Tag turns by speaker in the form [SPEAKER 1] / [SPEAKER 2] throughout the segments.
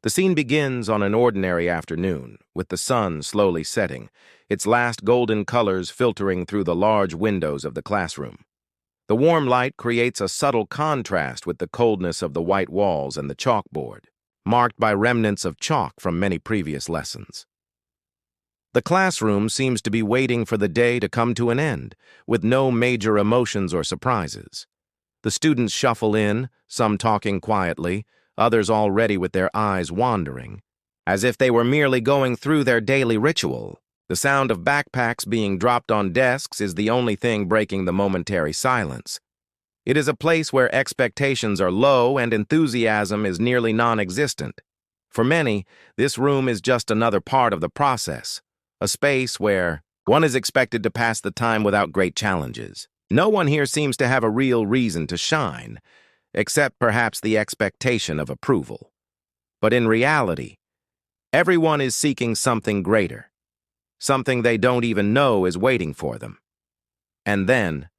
[SPEAKER 1] The scene begins on an ordinary afternoon, with the sun slowly setting, its last golden colors filtering through the large windows of the classroom. The warm light creates a subtle contrast with the coldness of the white walls and the chalkboard, marked by remnants of chalk from many previous lessons. The classroom seems to be waiting for the day to come to an end, with no major emotions or surprises. The students shuffle in, some talking quietly, others already with their eyes wandering, as if they were merely going through their daily ritual. The sound of backpacks being dropped on desks is the only thing breaking the momentary silence. It is a place where expectations are low and enthusiasm is nearly non-existent. For many, this room is just another part of the process, a space where one is expected to pass the time without great challenges. No one here seems to have a real reason to shine, except perhaps the expectation of approval. But in reality, everyone is seeking something greater, something they don't even know is waiting for them. And then,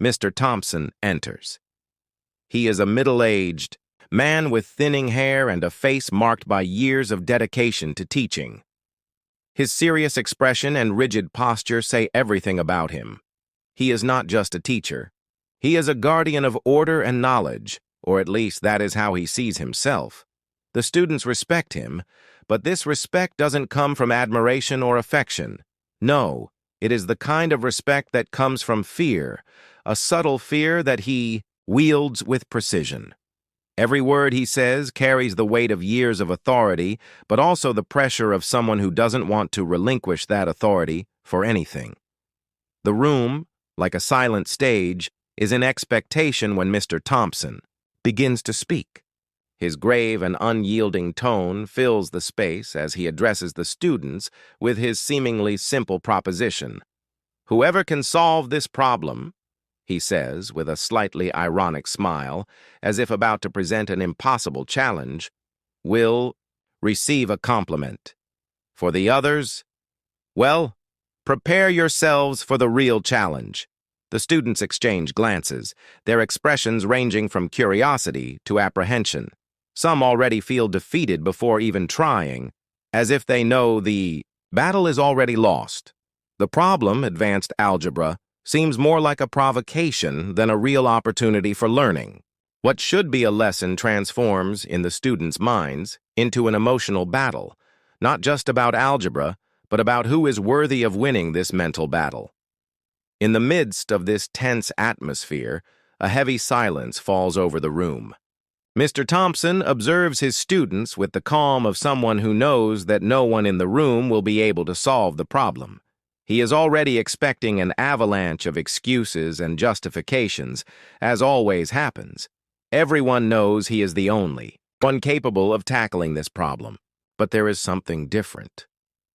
[SPEAKER 1] Mr. Thompson enters. He is a middle-aged man with thinning hair and a face marked by years of dedication to teaching. His serious expression and rigid posture say everything about him. He is not just a teacher. He is a guardian of order and knowledge, or at least that is how he sees himself. The students respect him, but this respect doesn't come from admiration or affection. No, it is the kind of respect that comes from fear, a subtle fear that he wields with precision. Every word he says carries the weight of years of authority, but also the pressure of someone who doesn't want to relinquish that authority for anything. The room, like a silent stage, is in expectation when Mr. Thompson begins to speak. His grave and unyielding tone fills the space as he addresses the students with his seemingly simple proposition. Whoever can solve this problem, he says with a slightly ironic smile, as if about to present an impossible challenge, will receive a compliment. For the others, well, prepare yourselves for the real challenge. The students exchange glances, their expressions ranging from curiosity to apprehension. Some already feel defeated before even trying, as if they know the battle is already lost. The problem, advanced algebra, seems more like a provocation than a real opportunity for learning. What should be a lesson transforms, in the students' minds, into an emotional battle, not just about algebra, but about who is worthy of winning this mental battle. In the midst of this tense atmosphere, a heavy silence falls over the room. Mr. Thompson observes his students with the calm of someone who knows that no one in the room will be able to solve the problem. He is already expecting an avalanche of excuses and justifications, as always happens. Everyone knows he is the only one capable of tackling this problem. But there is something different,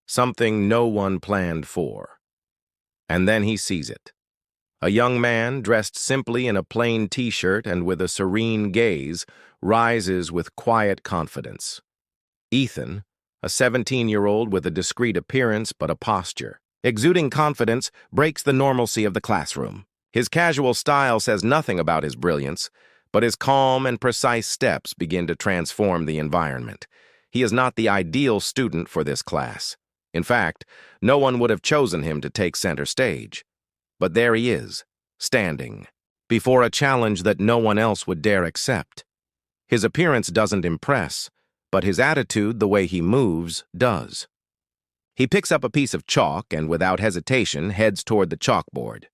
[SPEAKER 1] something no one planned for. And then he sees it. A young man, dressed simply in a plain t-shirt and with a serene gaze, rises with quiet confidence. Ethan, a 17-year-old with a discreet appearance but a posture, exuding confidence, breaks the normalcy of the classroom. His casual style says nothing about his brilliance, but his calm and precise steps begin to transform the environment. He is not the ideal student for this class. In fact, no one would have chosen him to take center stage. But there he is, standing, before a challenge that no one else would dare accept. His appearance doesn't impress, but his attitude, the way he moves, does. He picks up a piece of chalk and, without hesitation, heads toward the chalkboard.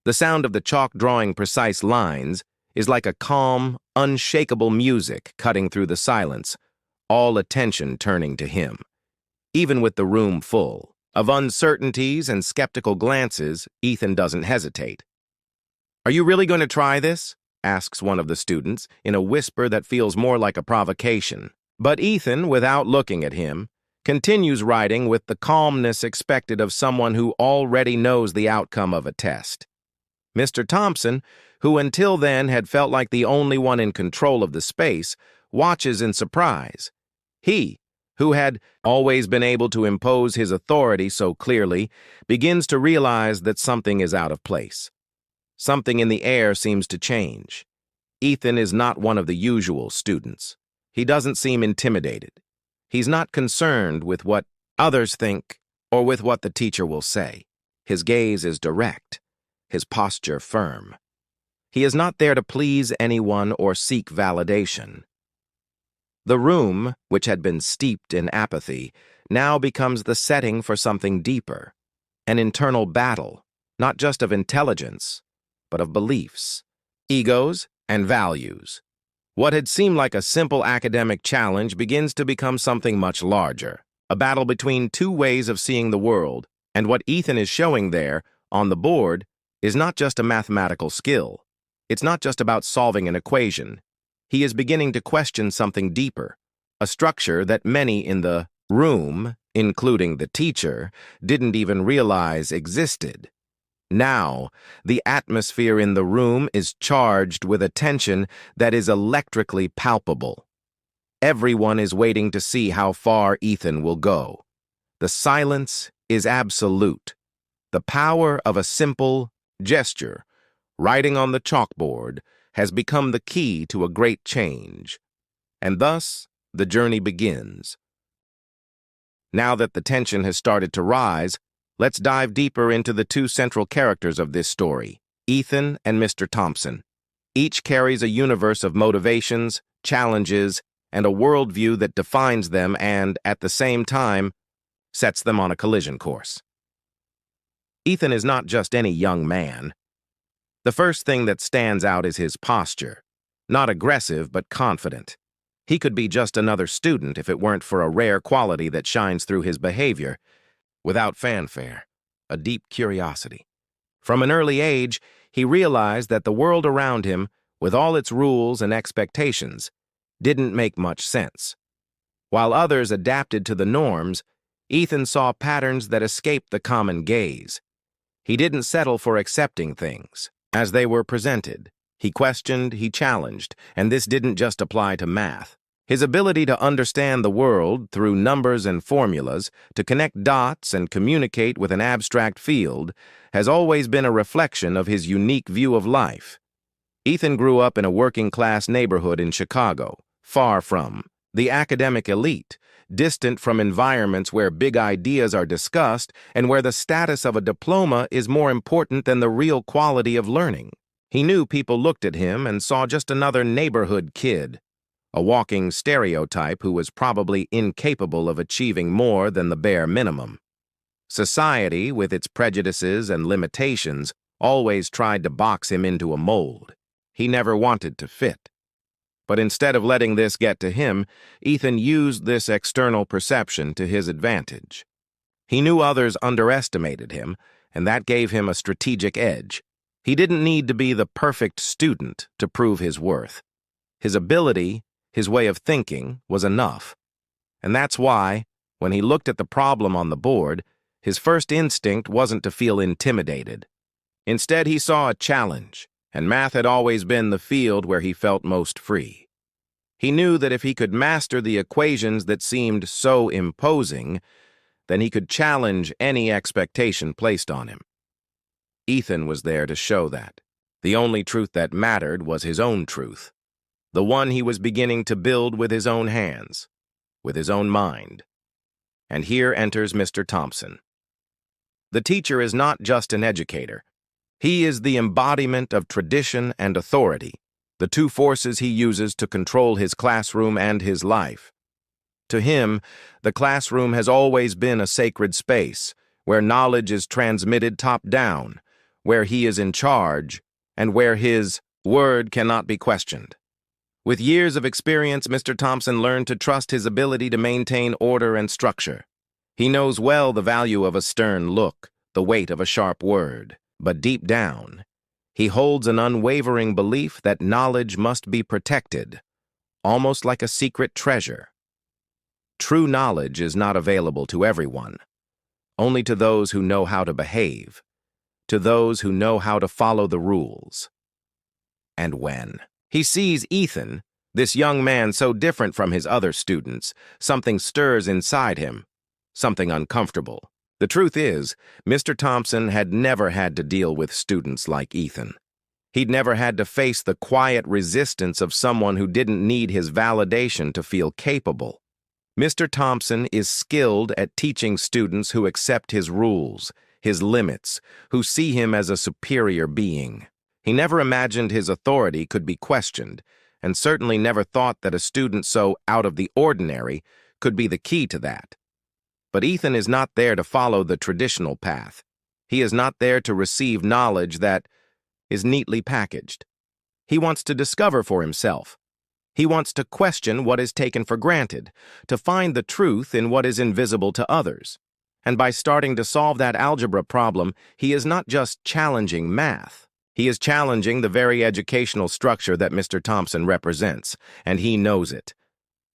[SPEAKER 1] The sound of the chalk drawing precise lines is like a calm, unshakable music cutting through the silence, all attention turning to him. Even with the room full of uncertainties and skeptical glances, Ethan doesn't hesitate. "Are you really going to try this?" asks one of the students, in a whisper that feels more like a provocation. But Ethan, without looking at him, continues writing with the calmness expected of someone who already knows the outcome of a test. Mr. Thompson, who until then had felt like the only one in control of the space, watches in surprise. He, who had always been able to impose his authority so clearly, begins to realize that something is out of place. Something in the air seems to change. Ethan is not one of the usual students. He doesn't seem intimidated. He's not concerned with what others think or with what the teacher will say. His gaze is direct, his posture firm. He is not there to please anyone or seek validation. The room, which had been steeped in apathy, now becomes the setting for something deeper, an internal battle, not just of intelligence, but of beliefs, egos, and values. What had seemed like a simple academic challenge begins to become something much larger, a battle between two ways of seeing the world, and what Ethan is showing there, on the board, is not just a mathematical skill. It's not just about solving an equation. He is beginning to question something deeper, a structure that many in the room, including the teacher, didn't even realize existed. Now, the atmosphere in the room is charged with a tension that is electrically palpable. Everyone is waiting to see how far Ethan will go. The silence is absolute. The power of a simple gesture, writing on the chalkboard, has become the key to a great change. And thus, the journey begins. Now that the tension has started to rise, let's dive deeper into the two central characters of this story, Ethan and Mr. Thompson. Each carries a universe of motivations, challenges, and a worldview that defines them and, at the same time, sets them on a collision course. Ethan is not just any young man. The first thing that stands out is his posture. Not aggressive, but confident. He could be just another student if it weren't for a rare quality that shines through his behavior. Without fanfare, a deep curiosity. From an early age, he realized that the world around him, with all its rules and expectations, didn't make much sense. While others adapted to the norms, Ethan saw patterns that escaped the common gaze. He didn't settle for accepting things as they were presented. He questioned, he challenged, and this didn't just apply to math. His ability to understand the world through numbers and formulas, to connect dots and communicate with an abstract field, has always been a reflection of his unique view of life. Ethan grew up in a working-class neighborhood in Chicago, far from the academic elite, distant from environments where big ideas are discussed and where the status of a diploma is more important than the real quality of learning. He knew people looked at him and saw just another neighborhood kid, a walking stereotype who was probably incapable of achieving more than the bare minimum. Society, with its prejudices and limitations, always tried to box him into a mold. He never wanted to fit. But instead of letting this get to him, Ethan used this external perception to his advantage. He knew others underestimated him, and that gave him a strategic edge. He didn't need to be the perfect student to prove his worth. His ability, his way of thinking, was enough. And that's why, when he looked at the problem on the board, his first instinct wasn't to feel intimidated. Instead, he saw a challenge, and math had always been the field where he felt most free. He knew that if he could master the equations that seemed so imposing, then he could challenge any expectation placed on him. Ethan was there to show that. The only truth that mattered was his own truth, the one he was beginning to build with his own hands, with his own mind. And here enters Mr. Thompson. The teacher is not just an educator. He is the embodiment of tradition and authority, the two forces he uses to control his classroom and his life. To him, the classroom has always been a sacred space, where knowledge is transmitted top-down, where he is in charge, and where his word cannot be questioned. With years of experience, Mr. Thompson learned to trust his ability to maintain order and structure. He knows well the value of a stern look, the weight of a sharp word, but deep down, he holds an unwavering belief that knowledge must be protected, almost like a secret treasure. True knowledge is not available to everyone, only to those who know how to behave, to those who know how to follow the rules. And when he sees Ethan, this young man so different from his other students, something stirs inside him, something uncomfortable. The truth is, Mr. Thompson had never had to deal with students like Ethan. He'd never had to face the quiet resistance of someone who didn't need his validation to feel capable. Mr. Thompson is skilled at teaching students who accept his rules, his limits, who see him as a superior being. He never imagined his authority could be questioned, and certainly never thought that a student so out of the ordinary could be the key to that. But Ethan is not there to follow the traditional path. He is not there to receive knowledge that is neatly packaged. He wants to discover for himself. He wants to question what is taken for granted, to find the truth in what is invisible to others. And by starting to solve that algebra problem, he is not just challenging math. He is challenging the very educational structure that Mr. Thompson represents, and he knows it.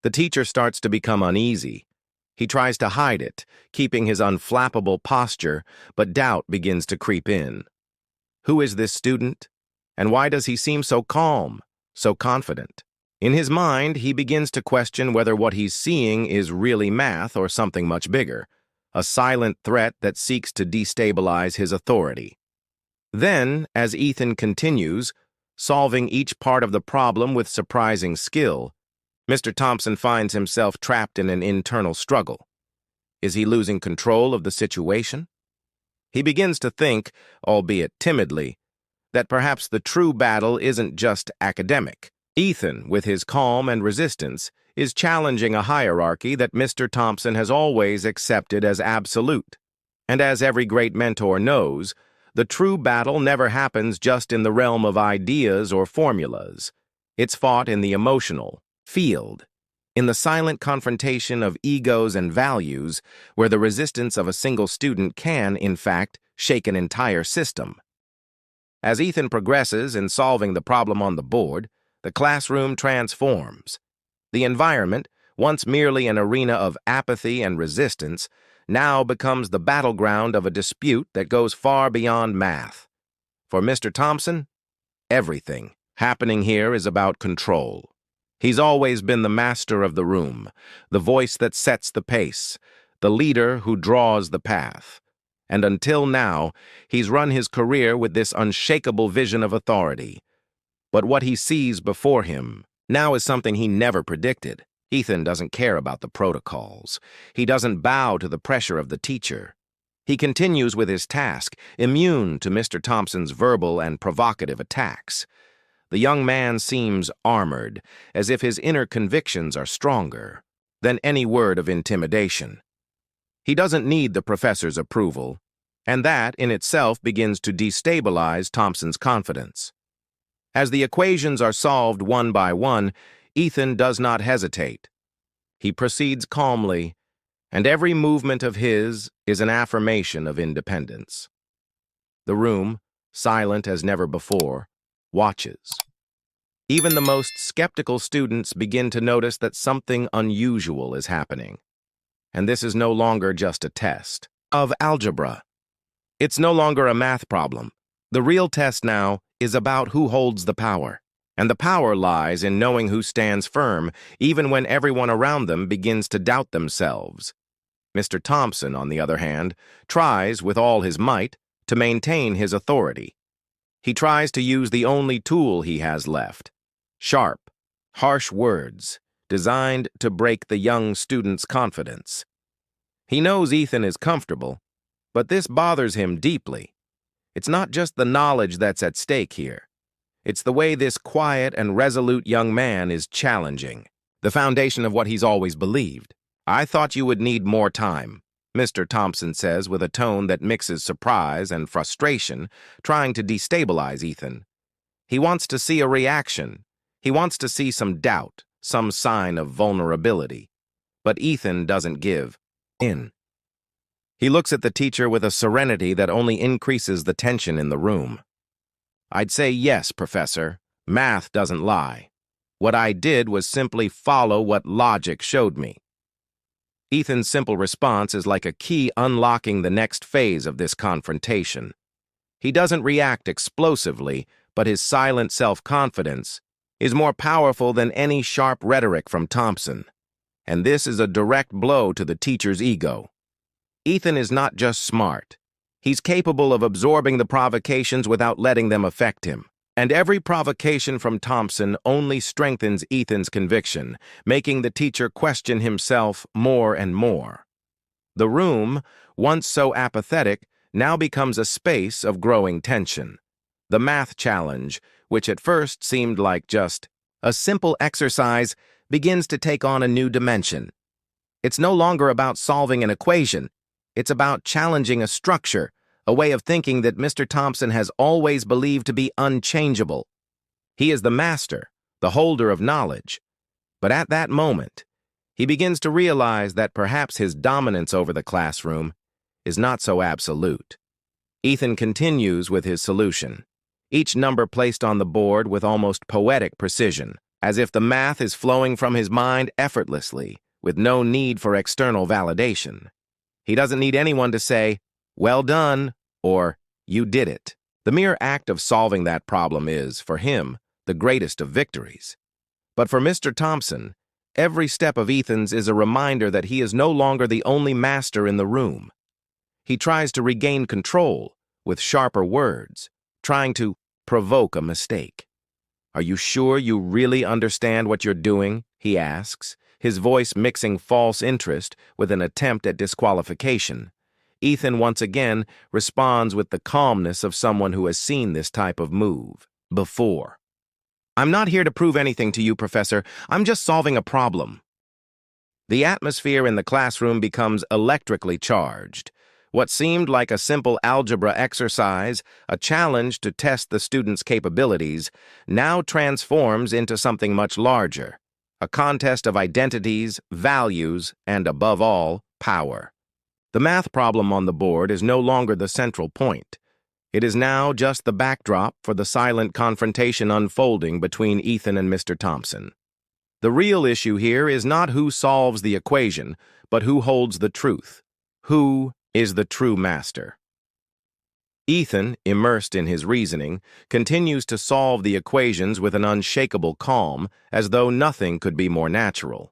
[SPEAKER 1] The teacher starts to become uneasy. He tries to hide it, keeping his unflappable posture, but doubt begins to creep in. Who is this student? And why does he seem so calm, so confident? In his mind, he begins to question whether what he's seeing is really math or something much bigger, a silent threat that seeks to destabilize his authority. Then, as Ethan continues, solving each part of the problem with surprising skill, Mr. Thompson finds himself trapped in an internal struggle. Is he losing control of the situation? He begins to think, albeit timidly, that perhaps the true battle isn't just academic. Ethan, with his calm and resistance, is challenging a hierarchy that Mr. Thompson has always accepted as absolute. And as every great mentor knows, the true battle never happens just in the realm of ideas or formulas. It's fought in the emotional field, in the silent confrontation of egos and values, where the resistance of a single student can, in fact, shake an entire system. As Ethan progresses in solving the problem on the board, the classroom transforms. The environment, once merely an arena of apathy and resistance, now becomes the battleground of a dispute that goes far beyond math. For Mr. Thompson, everything happening here is about control. He's always been the master of the room, the voice that sets the pace, the leader who draws the path. And until now, he's run his career with this unshakable vision of authority. But what he sees before him now is something he never predicted. Ethan doesn't care about the protocols. He doesn't bow to the pressure of the teacher. He continues with his task, immune to Mr. Thompson's verbal and provocative attacks. The young man seems armored, as if his inner convictions are stronger than any word of intimidation. He doesn't need the professor's approval, and that in itself begins to destabilize Thompson's confidence. As the equations are solved one by one, Ethan does not hesitate. He proceeds calmly, and every movement of his is an affirmation of independence. The room, silent as never before, watches. Even the most skeptical students begin to notice that something unusual is happening. And this is no longer just a test of algebra. It's no longer a math problem. The real test now is about who holds the power. And the power lies in knowing who stands firm, even when everyone around them begins to doubt themselves. Mr. Thompson, on the other hand, tries, with all his might, to maintain his authority. He tries to use the only tool he has left: sharp, harsh words, designed to break the young student's confidence. He knows Ethan is comfortable, but this bothers him deeply. It's not just the knowledge that's at stake here. It's the way this quiet and resolute young man is challenging the foundation of what he's always believed. "I thought you would need more time," Mr. Thompson says with a tone that mixes surprise and frustration, trying to destabilize Ethan. He wants to see a reaction. He wants to see some doubt, some sign of vulnerability. But Ethan doesn't give in. He looks at the teacher with a serenity that only increases the tension in the room. "I'd say yes, Professor. Math doesn't lie. What I did was simply follow what logic showed me." Ethan's simple response is like a key unlocking the next phase of this confrontation. He doesn't react explosively, but his silent self-confidence is more powerful than any sharp rhetoric from Thompson. And this is a direct blow to the teacher's ego. Ethan is not just smart. He's capable of absorbing the provocations without letting them affect him. And every provocation from Thompson only strengthens Ethan's conviction, making the teacher question himself more and more. The room, once so apathetic, now becomes a space of growing tension. The math challenge, which at first seemed like just a simple exercise, begins to take on a new dimension. It's no longer about solving an equation. It's about challenging a structure, a way of thinking that Mr. Thompson has always believed to be unchangeable. He is the master, the holder of knowledge. But at that moment, he begins to realize that perhaps his dominance over the classroom is not so absolute. Ethan continues with his solution, each number placed on the board with almost poetic precision, as if the math is flowing from his mind effortlessly, with no need for external validation. He doesn't need anyone to say, "Well done," or "You did it." The mere act of solving that problem is, for him, the greatest of victories. But for Mr. Thompson, every step of Ethan's is a reminder that he is no longer the only master in the room. He tries to regain control with sharper words, trying to provoke a mistake. "Are you sure you really understand what you're doing?" he asks, his voice mixing false interest with an attempt at disqualification. Ethan once again responds with the calmness of someone who has seen this type of move before. "I'm not here to prove anything to you, Professor. I'm just solving a problem." The atmosphere in the classroom becomes electrically charged. What seemed like a simple algebra exercise, a challenge to test the students' capabilities, now transforms into something much larger, a contest of identities, values, and above all, power. The math problem on the board is no longer the central point. It is now just the backdrop for the silent confrontation unfolding between Ethan and Mr. Thompson. The real issue here is not who solves the equation, but who holds the truth. Who is the true master? Ethan, immersed in his reasoning, continues to solve the equations with an unshakable calm, as though nothing could be more natural.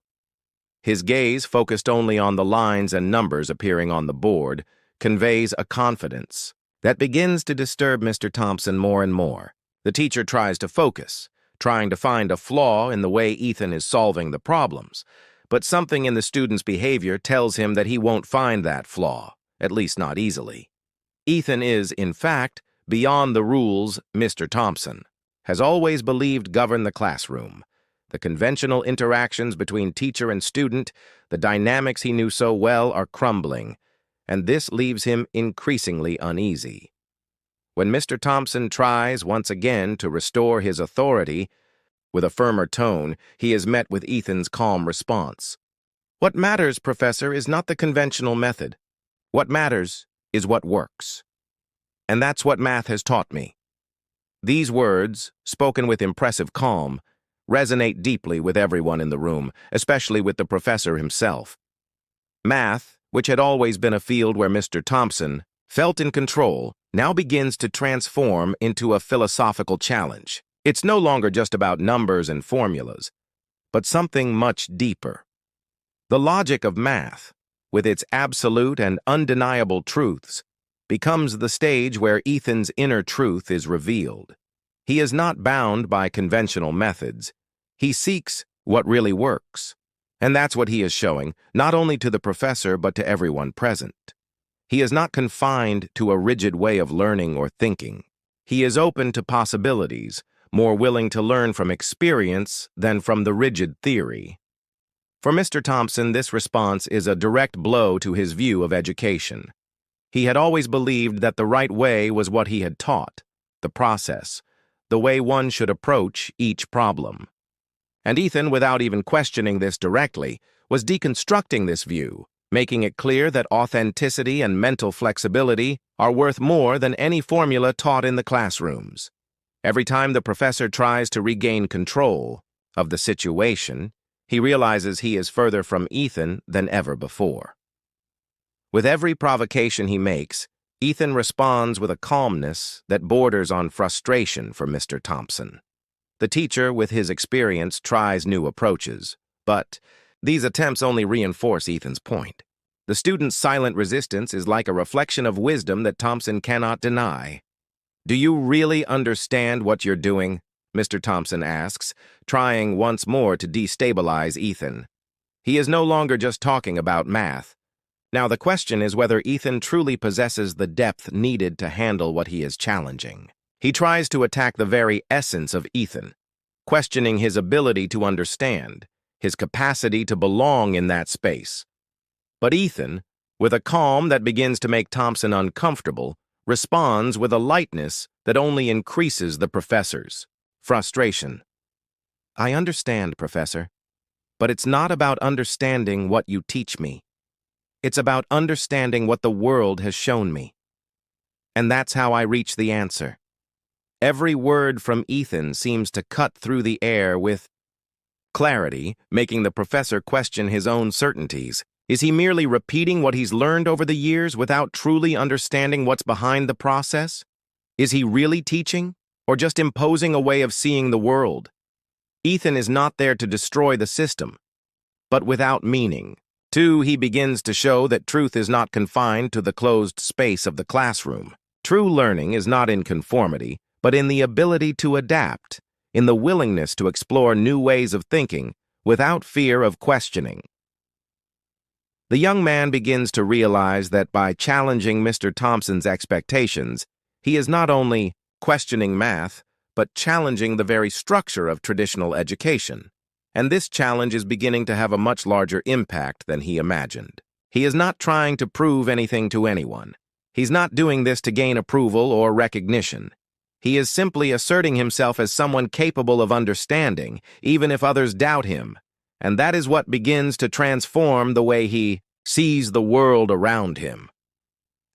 [SPEAKER 1] His gaze, focused only on the lines and numbers appearing on the board, conveys a confidence that begins to disturb Mr. Thompson more and more. The teacher tries to focus, trying to find a flaw in the way Ethan is solving the problems, but something in the student's behavior tells him that he won't find that flaw, at least not easily. Ethan is, in fact, beyond the rules Mr. Thompson has always believed govern the classroom. The conventional interactions between teacher and student, the dynamics he knew so well, are crumbling, and this leaves him increasingly uneasy. When Mr. Thompson tries once again to restore his authority, with a firmer tone, he is met with Ethan's calm response. "What matters, Professor, is not the conventional method. What matters is what works. And that's what math has taught me." These words, spoken with impressive calm, resonate deeply with everyone in the room, especially with the professor himself. Math, which had always been a field where Mr. Thompson felt in control, now begins to transform into a philosophical challenge. It's no longer just about numbers and formulas, but something much deeper. The logic of math, with its absolute and undeniable truths, becomes the stage where Ethan's inner truth is revealed. He is not bound by conventional methods. He seeks what really works. And that's what he is showing, not only to the professor but to everyone present. He is not confined to a rigid way of learning or thinking. He is open to possibilities, more willing to learn from experience than from the rigid theory. For Mr. Thompson, this response is a direct blow to his view of education. He had always believed that the right way was what he had taught, the process, the way one should approach each problem. And Ethan, without even questioning this directly, was deconstructing this view, making it clear that authenticity and mental flexibility are worth more than any formula taught in the classrooms. Every time the professor tries to regain control of the situation, he realizes he is further from Ethan than ever before. With every provocation he makes, Ethan responds with a calmness that borders on frustration for Mr. Thompson. The teacher, with his experience, tries new approaches, but these attempts only reinforce Ethan's point. The student's silent resistance is like a reflection of wisdom that Thompson cannot deny. Do you really understand what you're doing? Mr. Thompson asks, trying once more to destabilize Ethan. He is no longer just talking about math. Now the question is whether Ethan truly possesses the depth needed to handle what he is challenging. He tries to attack the very essence of Ethan, questioning his ability to understand, his capacity to belong in that space. But Ethan, with a calm that begins to make Thompson uncomfortable, responds with a lightness that only increases the professor's frustration. I understand, Professor, but it's not about understanding what you teach me. It's about understanding what the world has shown me. And that's how I reach the answer. Every word from Ethan seems to cut through the air with clarity, making the professor question his own certainties. Is he merely repeating what he's learned over the years without truly understanding what's behind the process? Is he really teaching, or just imposing a way of seeing the world? Ethan is not there to destroy the system, but without meaning. 2, he begins to show that truth is not confined to the closed space of the classroom. True learning is not in conformity, but in the ability to adapt, in the willingness to explore new ways of thinking without fear of questioning. The young man begins to realize that by challenging Mr. Thompson's expectations, he is not only questioning math, but challenging the very structure of traditional education. And this challenge is beginning to have a much larger impact than he imagined. He is not trying to prove anything to anyone. He's not doing this to gain approval or recognition. He is simply asserting himself as someone capable of understanding, even if others doubt him. And that is what begins to transform the way he sees the world around him.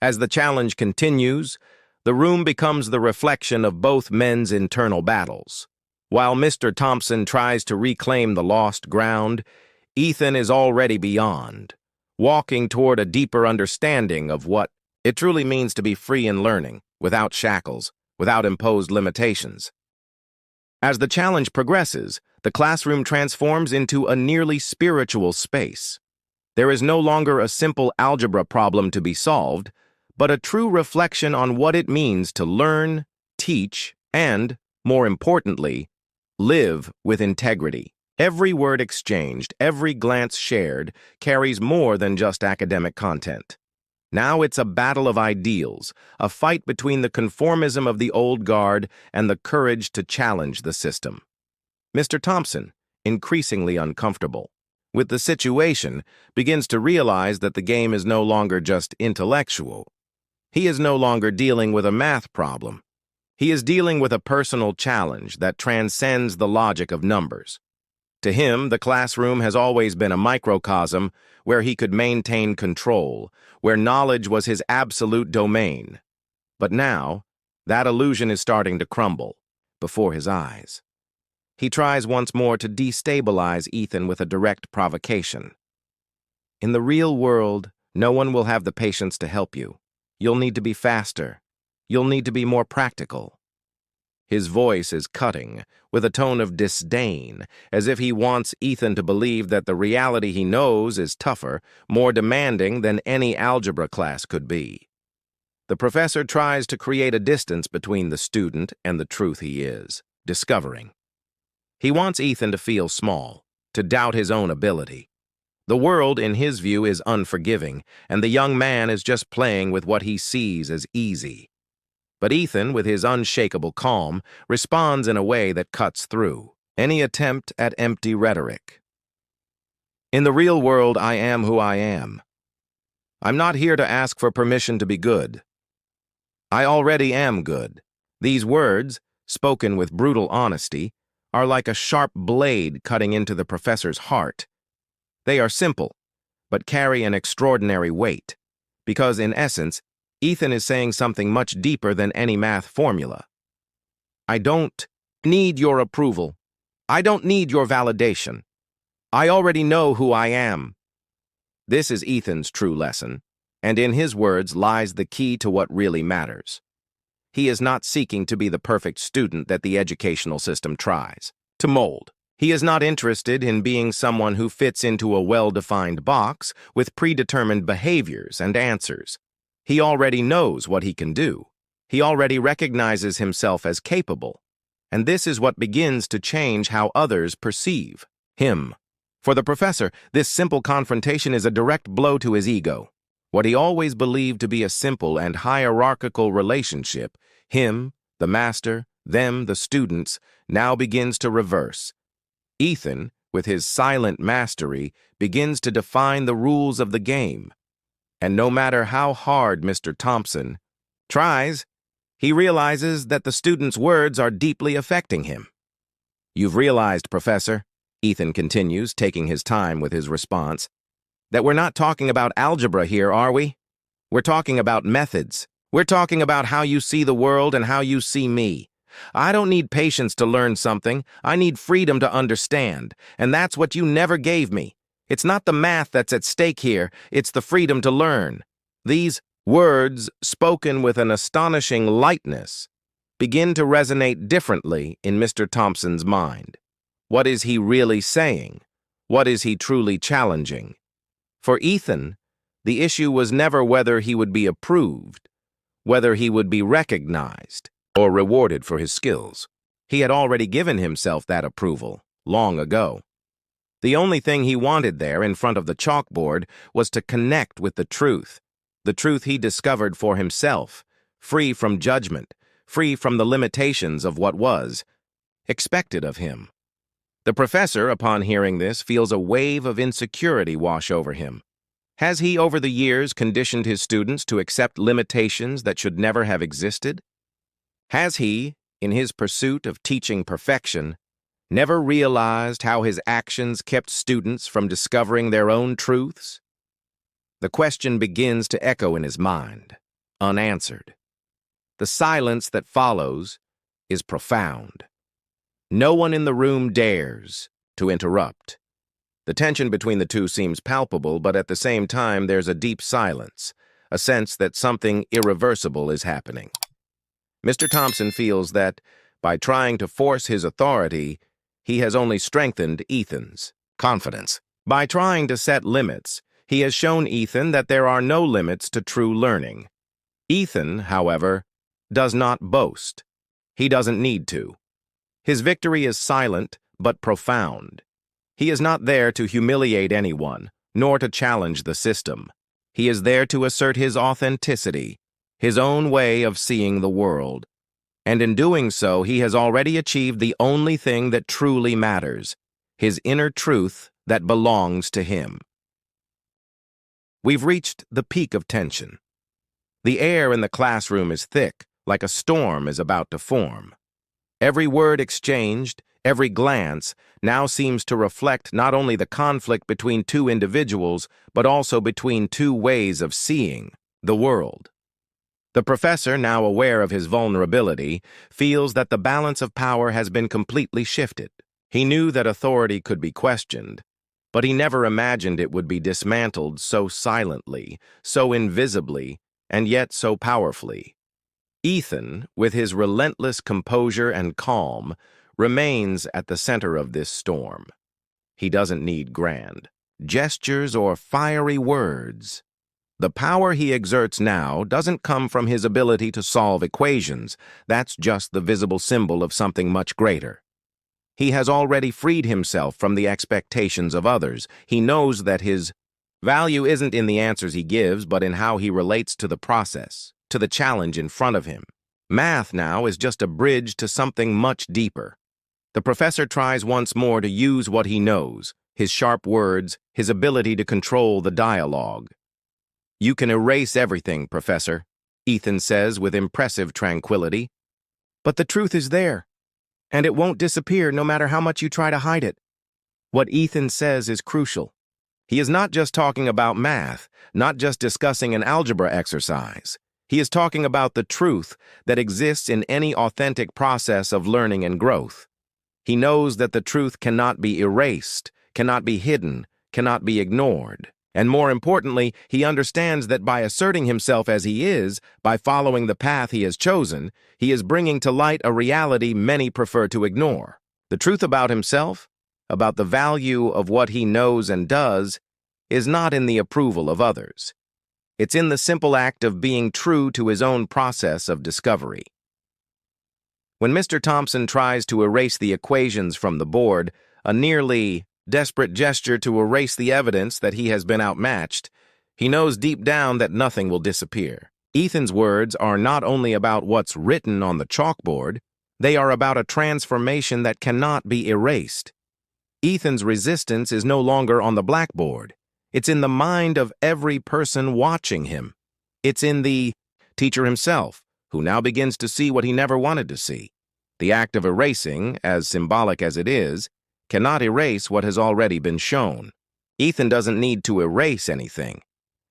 [SPEAKER 1] As the challenge continues, the room becomes the reflection of both men's internal battles. While Mr. Thompson tries to reclaim the lost ground, Ethan is already beyond, walking toward a deeper understanding of what it truly means to be free in learning, without shackles, without imposed limitations. As the challenge progresses, the classroom transforms into a nearly spiritual space. There is no longer a simple algebra problem to be solved, but a true reflection on what it means to learn, teach, and, more importantly, live with integrity. Every word exchanged, every glance shared, carries more than just academic content. Now it's a battle of ideals, a fight between the conformism of the old guard and the courage to challenge the system. Mr. Thompson, increasingly uncomfortable with the situation, begins to realize that the game is no longer just intellectual. He is no longer dealing with a math problem. He is dealing with a personal challenge that transcends the logic of numbers. To him, the classroom has always been a microcosm where he could maintain control, where knowledge was his absolute domain. But now, that illusion is starting to crumble before his eyes. He tries once more to destabilize Ethan with a direct provocation. In the real world, no one will have the patience to help you. You'll need to be faster. You'll need to be more practical. His voice is cutting, with a tone of disdain, as if he wants Ethan to believe that the reality he knows is tougher, more demanding than any algebra class could be. The professor tries to create a distance between the student and the truth he is discovering. He wants Ethan to feel small, to doubt his own ability. The world, in his view, is unforgiving, and the young man is just playing with what he sees as easy. But Ethan, with his unshakable calm, responds in a way that cuts through any attempt at empty rhetoric. In the real world, I am who I am. I'm not here to ask for permission to be good. I already am good. These words, spoken with brutal honesty, are like a sharp blade cutting into the professor's heart. They are simple, but carry an extraordinary weight, because in essence, Ethan is saying something much deeper than any math formula. I don't need your approval. I don't need your validation. I already know who I am. This is Ethan's true lesson, and in his words lies the key to what really matters. He is not seeking to be the perfect student that the educational system tries to mold. He is not interested in being someone who fits into a well-defined box with predetermined behaviors and answers. He already knows what he can do. He already recognizes himself as capable, and this is what begins to change how others perceive him. For the professor, this simple confrontation is a direct blow to his ego. What he always believed to be a simple and hierarchical relationship, him, the master, them, the students, now begins to reverse. Ethan, with his silent mastery, begins to define the rules of the game. And no matter how hard Mr. Thompson tries, he realizes that the student's words are deeply affecting him. "You've realized, Professor," Ethan continues, taking his time with his response, "that we're not talking about algebra here, are we? We're talking about methods. We're talking about how you see the world and how you see me. I don't need patience to learn something. I need freedom to understand, and that's what you never gave me. It's not the math that's at stake here, it's the freedom to learn." These words, spoken with an astonishing lightness, begin to resonate differently in Mr. Thompson's mind. What is he really saying? What is he truly challenging? For Ethan, the issue was never whether he would be approved, whether he would be recognized or rewarded for his skills. He had already given himself that approval long ago. The only thing he wanted there in front of the chalkboard was to connect with the truth he discovered for himself, free from judgment, free from the limitations of what was expected of him. The professor, upon hearing this, feels a wave of insecurity wash over him. Has he, over the years, conditioned his students to accept limitations that should never have existed? Has he, in his pursuit of teaching perfection, never realized how his actions kept students from discovering their own truths? The question begins to echo in his mind, unanswered. The silence that follows is profound. No one in the room dares to interrupt. The tension between the two seems palpable, but at the same time there's a deep silence, a sense that something irreversible is happening. Mr. Thompson feels that, by trying to force his authority, he has only strengthened Ethan's confidence. By trying to set limits, he has shown Ethan that there are no limits to true learning. Ethan, however, does not boast. He doesn't need to. His victory is silent but profound. He is not there to humiliate anyone, nor to challenge the system. He is there to assert his authenticity, his own way of seeing the world. And in doing so, he has already achieved the only thing that truly matters, his inner truth that belongs to him. We've reached the peak of tension. The air in the classroom is thick, like a storm is about to form. Every word exchanged, every glance, now seems to reflect not only the conflict between two individuals, but also between two ways of seeing the world. The professor, now aware of his vulnerability, feels that the balance of power has been completely shifted. He knew that authority could be questioned, but he never imagined it would be dismantled so silently, so invisibly, and yet so powerfully. Ethan, with his relentless composure and calm, remains at the center of this storm. He doesn't need grand gestures or fiery words. The power he exerts now doesn't come from his ability to solve equations. That's just the visible symbol of something much greater. He has already freed himself from the expectations of others. He knows that his value isn't in the answers he gives, but in how he relates to the process, to the challenge in front of him. Math now is just a bridge to something much deeper. The professor tries once more to use what he knows, his sharp words, his ability to control the dialogue. "You can erase everything, Professor," Ethan says with impressive tranquility. "But the truth is there, and it won't disappear no matter how much you try to hide it." What Ethan says is crucial. He is not just talking about math, not just discussing an algebra exercise. He is talking about the truth that exists in any authentic process of learning and growth. He knows that the truth cannot be erased, cannot be hidden, cannot be ignored. And more importantly, he understands that by asserting himself as he is, by following the path he has chosen, he is bringing to light a reality many prefer to ignore. The truth about himself, about the value of what he knows and does, is not in the approval of others. It's in the simple act of being true to his own process of discovery. When Mr. Thompson tries to erase the equations from the board, a nearly desperate gesture to erase the evidence that he has been outmatched, he knows deep down that nothing will disappear. Ethan's words are not only about what's written on the chalkboard, they are about a transformation that cannot be erased. Ethan's resistance is no longer on the blackboard. It's in the mind of every person watching him. It's in the teacher himself, who now begins to see what he never wanted to see. The act of erasing, as symbolic as it is, cannot erase what has already been shown. Ethan doesn't need to erase anything.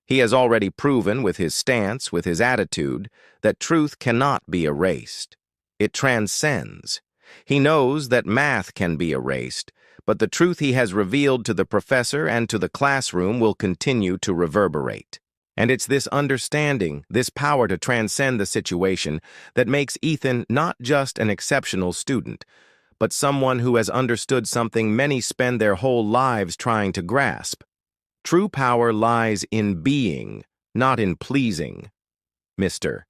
[SPEAKER 1] He has already proven with his stance, with his attitude, that truth cannot be erased. It transcends. He knows that math can be erased, but the truth he has revealed to the professor and to the classroom will continue to reverberate. And it's this understanding, this power to transcend the situation, that makes Ethan not just an exceptional student, but someone who has understood something many spend their whole lives trying to grasp. True power lies in being, not in pleasing. Mr.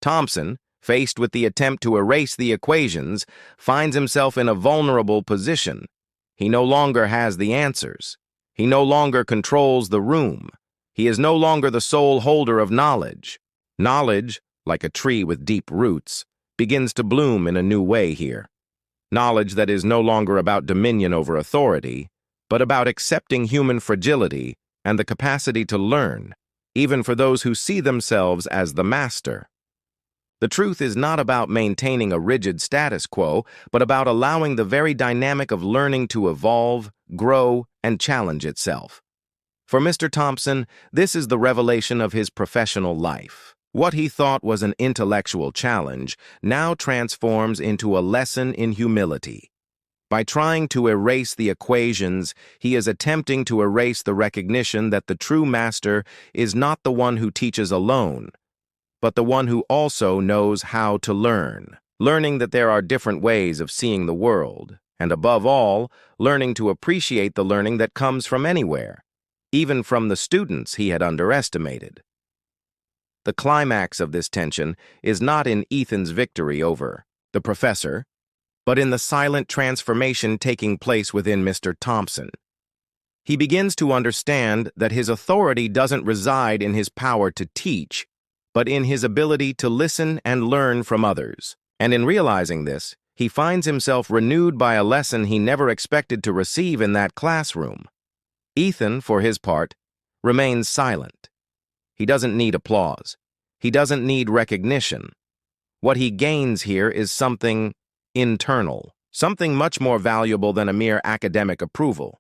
[SPEAKER 1] Thompson, faced with the attempt to erase the equations, finds himself in a vulnerable position. He no longer has the answers. He no longer controls the room. He is no longer the sole holder of knowledge. Knowledge, like a tree with deep roots, begins to bloom in a new way here. Knowledge that is no longer about dominion over authority, but about accepting human fragility and the capacity to learn, even for those who see themselves as the master. The truth is not about maintaining a rigid status quo, but about allowing the very dynamic of learning to evolve, grow, and challenge itself. For Mr. Thompson, this is the revelation of his professional life. What he thought was an intellectual challenge now transforms into a lesson in humility. By trying to erase the equations, he is attempting to erase the recognition that the true master is not the one who teaches alone, but the one who also knows how to learn. Learning that there are different ways of seeing the world, and above all, learning to appreciate the learning that comes from anywhere, even from the students he had underestimated. The climax of this tension is not in Ethan's victory over the professor, but in the silent transformation taking place within Mr. Thompson. He begins to understand that his authority doesn't reside in his power to teach, but in his ability to listen and learn from others. And in realizing this, he finds himself renewed by a lesson he never expected to receive in that classroom. Ethan, for his part, remains silent. He doesn't need applause. He doesn't need recognition. What he gains here is something internal, something much more valuable than a mere academic approval.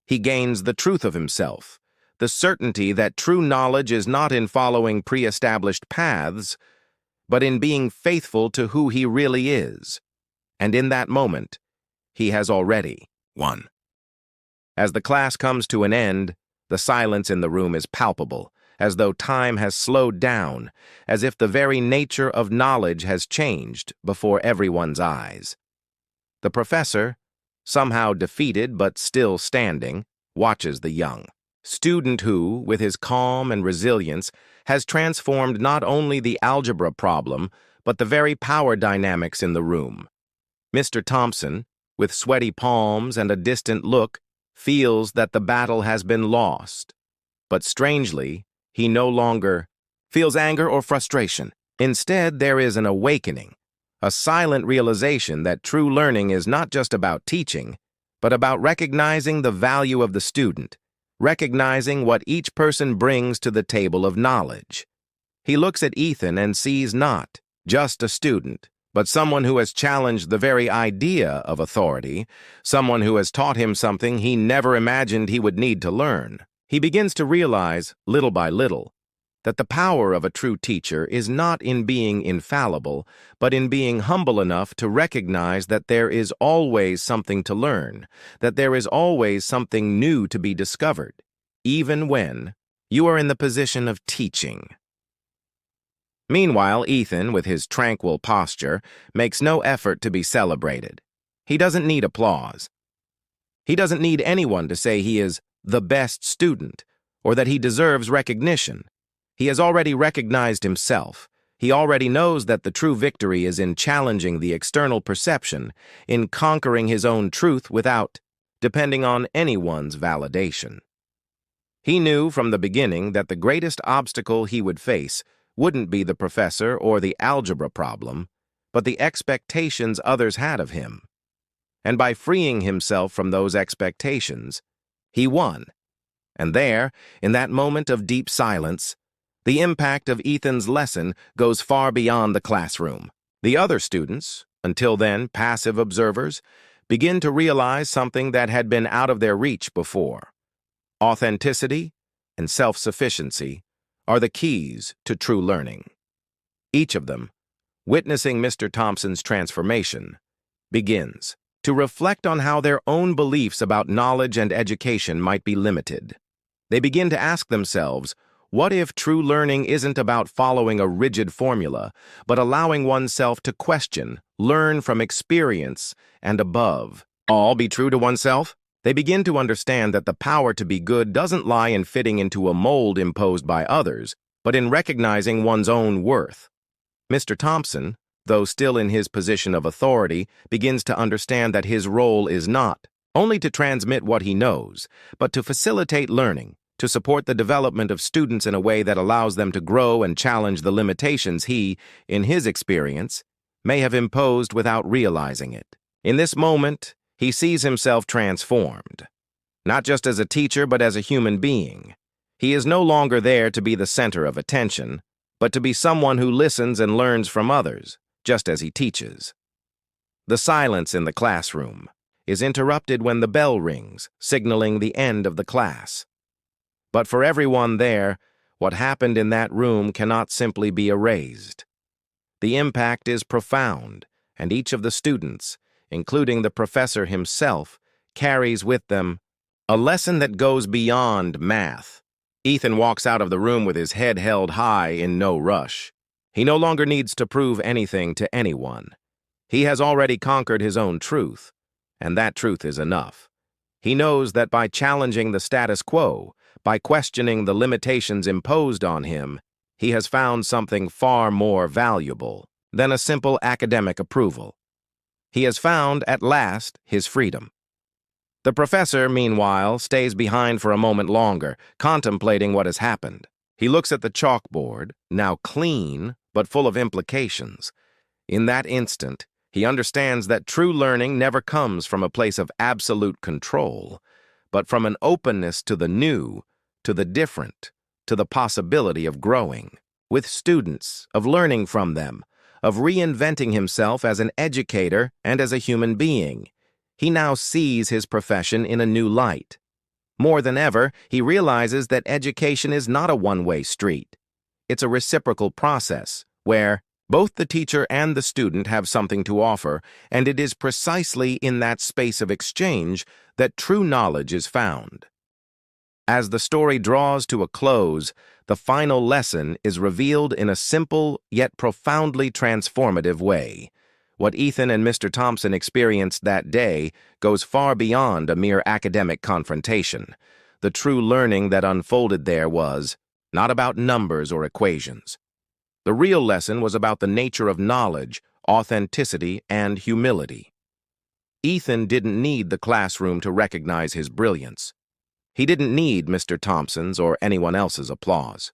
[SPEAKER 1] He gains the truth of himself, the certainty that true knowledge is not in following pre-established paths, but in being faithful to who he really is. And in that moment, he has already won. As the class comes to an end, the silence in the room is palpable, as though time has slowed down, as if the very nature of knowledge has changed before everyone's eyes. The professor, somehow defeated but still standing, watches the young student who, with his calm and resilience, has transformed not only the algebra problem, but the very power dynamics in the room. Mr. Thompson, with sweaty palms and a distant look, feels that the battle has been lost. But strangely, he no longer feels anger or frustration. Instead, there is an awakening, a silent realization that true learning is not just about teaching, but about recognizing the value of the student, recognizing what each person brings to the table of knowledge. He looks at Ethan and sees not just a student, but someone who has challenged the very idea of authority, someone who has taught him something he never imagined he would need to learn. He begins to realize, little by little, that the power of a true teacher is not in being infallible, but in being humble enough to recognize that there is always something to learn, that there is always something new to be discovered, even when you are in the position of teaching. Meanwhile, Ethan, with his tranquil posture, makes no effort to be celebrated. He doesn't need applause. He doesn't need anyone to say he is the best student, or that he deserves recognition. He has already recognized himself. He already knows that the true victory is in challenging the external perception, in conquering his own truth without depending on anyone's validation. He knew from the beginning that the greatest obstacle he would face wouldn't be the professor or the algebra problem, but the expectations others had of him. And by freeing himself from those expectations, he won. And there, in that moment of deep silence, the impact of Ethan's lesson goes far beyond the classroom. The other students, until then passive observers, begin to realize something that had been out of their reach before. Authenticity and self-sufficiency are the keys to true learning. Each of them, witnessing Mr. Thompson's transformation, begins to reflect on how their own beliefs about knowledge and education might be limited. They begin to ask themselves, what if true learning isn't about following a rigid formula, but allowing oneself to question, learn from experience, and above all be true to oneself? They begin to understand that the power to be good doesn't lie in fitting into a mold imposed by others, but in recognizing one's own worth. Mr. Thompson, though still in his position of authority, begins to understand that his role is not only to transmit what he knows, but to facilitate learning, to support the development of students in a way that allows them to grow and challenge the limitations he, in his experience, may have imposed without realizing it. In this moment, he sees himself transformed, not just as a teacher, but as a human being. He is no longer there to be the center of attention, but to be someone who listens and learns from others, just as he teaches. The silence in the classroom is interrupted when the bell rings, signaling the end of the class. But for everyone there, what happened in that room cannot simply be erased. The impact is profound, and each of the students, including the professor himself, carries with them a lesson that goes beyond math. Ethan walks out of the room with his head held high in no rush. He no longer needs to prove anything to anyone. He has already conquered his own truth, and that truth is enough. He knows that by challenging the status quo, by questioning the limitations imposed on him, he has found something far more valuable than a simple academic approval. He has found, at last, his freedom. The professor, meanwhile, stays behind for a moment longer, contemplating what has happened. He looks at the chalkboard, now clean, but full of implications. In that instant, he understands that true learning never comes from a place of absolute control, but from an openness to the new, to the different, to the possibility of growing with students, of learning from them, of reinventing himself as an educator and as a human being. He now sees his profession in a new light. More than ever, he realizes that education is not a one-way street. It's a reciprocal process where both the teacher and the student have something to offer, and it is precisely in that space of exchange that true knowledge is found. As the story draws to a close, the final lesson is revealed in a simple yet profoundly transformative way. What Ethan and Mr. Thompson experienced that day goes far beyond a mere academic confrontation. The true learning that unfolded there was not about numbers or equations. The real lesson was about the nature of knowledge, authenticity, and humility. Ethan didn't need the classroom to recognize his brilliance. He didn't need Mr. Thompson's or anyone else's applause.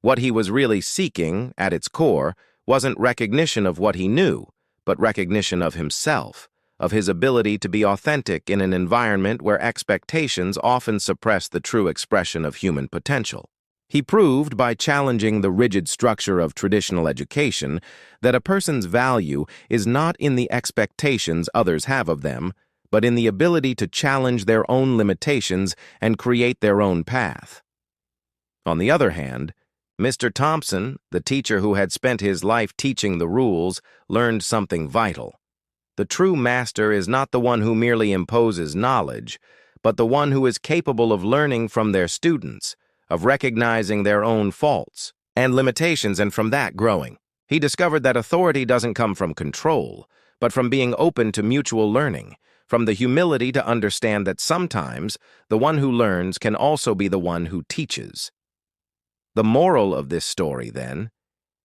[SPEAKER 1] What he was really seeking, at its core, wasn't recognition of what he knew, but recognition of himself, of his ability to be authentic in an environment where expectations often suppress the true expression of human potential. He proved by challenging the rigid structure of traditional education that a person's value is not in the expectations others have of them, but in the ability to challenge their own limitations and create their own path. On the other hand, Mr. Thompson, the teacher who had spent his life teaching the rules, learned something vital. The true master is not the one who merely imposes knowledge, but the one who is capable of learning from their students, of recognizing their own faults and limitations, and from that growing. He discovered that authority doesn't come from control, but from being open to mutual learning, from the humility to understand that sometimes the one who learns can also be the one who teaches. The moral of this story, then,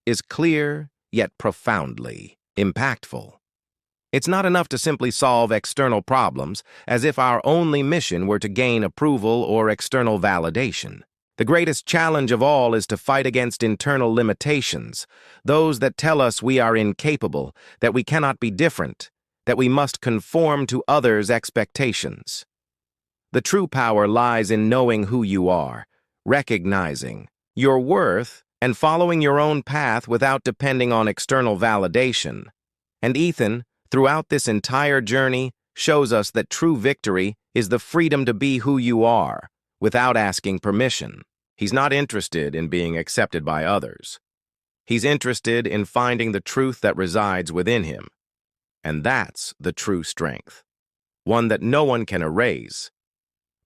[SPEAKER 1] is clear yet profoundly impactful. It's not enough to simply solve external problems as if our only mission were to gain approval or external validation. The greatest challenge of all is to fight against internal limitations, those that tell us we are incapable, that we cannot be different, that we must conform to others' expectations. The true power lies in knowing who you are, recognizing your worth, and following your own path without depending on external validation. And Ethan, throughout this entire journey, shows us that true victory is the freedom to be who you are, without asking permission. He's not interested in being accepted by others. He's interested in finding the truth that resides within him. And that's the true strength, one that no one can erase,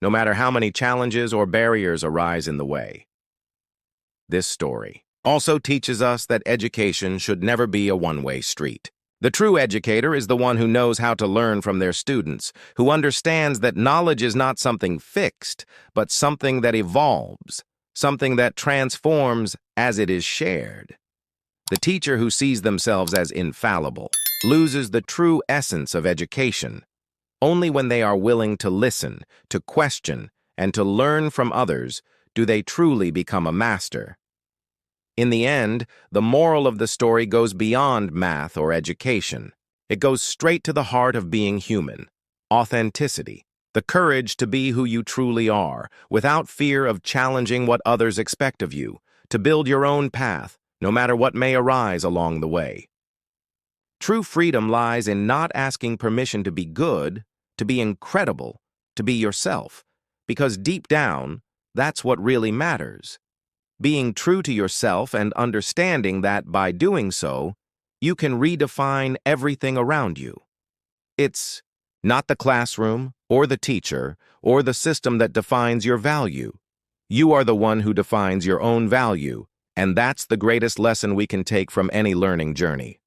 [SPEAKER 1] no matter how many challenges or barriers arise in the way. This story also teaches us that education should never be a one-way street. The true educator is the one who knows how to learn from their students, who understands that knowledge is not something fixed, but something that evolves, something that transforms as it is shared. The teacher who sees themselves as infallible loses the true essence of education. Only when they are willing to listen, to question, and to learn from others do they truly become a master. In the end, the moral of the story goes beyond math or education. It goes straight to the heart of being human. Authenticity, the courage to be who you truly are, without fear of challenging what others expect of you, to build your own path, no matter what may arise along the way. True freedom lies in not asking permission to be good, to be incredible, to be yourself, because deep down, that's what really matters. Being true to yourself and understanding that by doing so, you can redefine everything around you. It's not the classroom, or the teacher, or the system that defines your value. You are the one who defines your own value, and that's the greatest lesson we can take from any learning journey.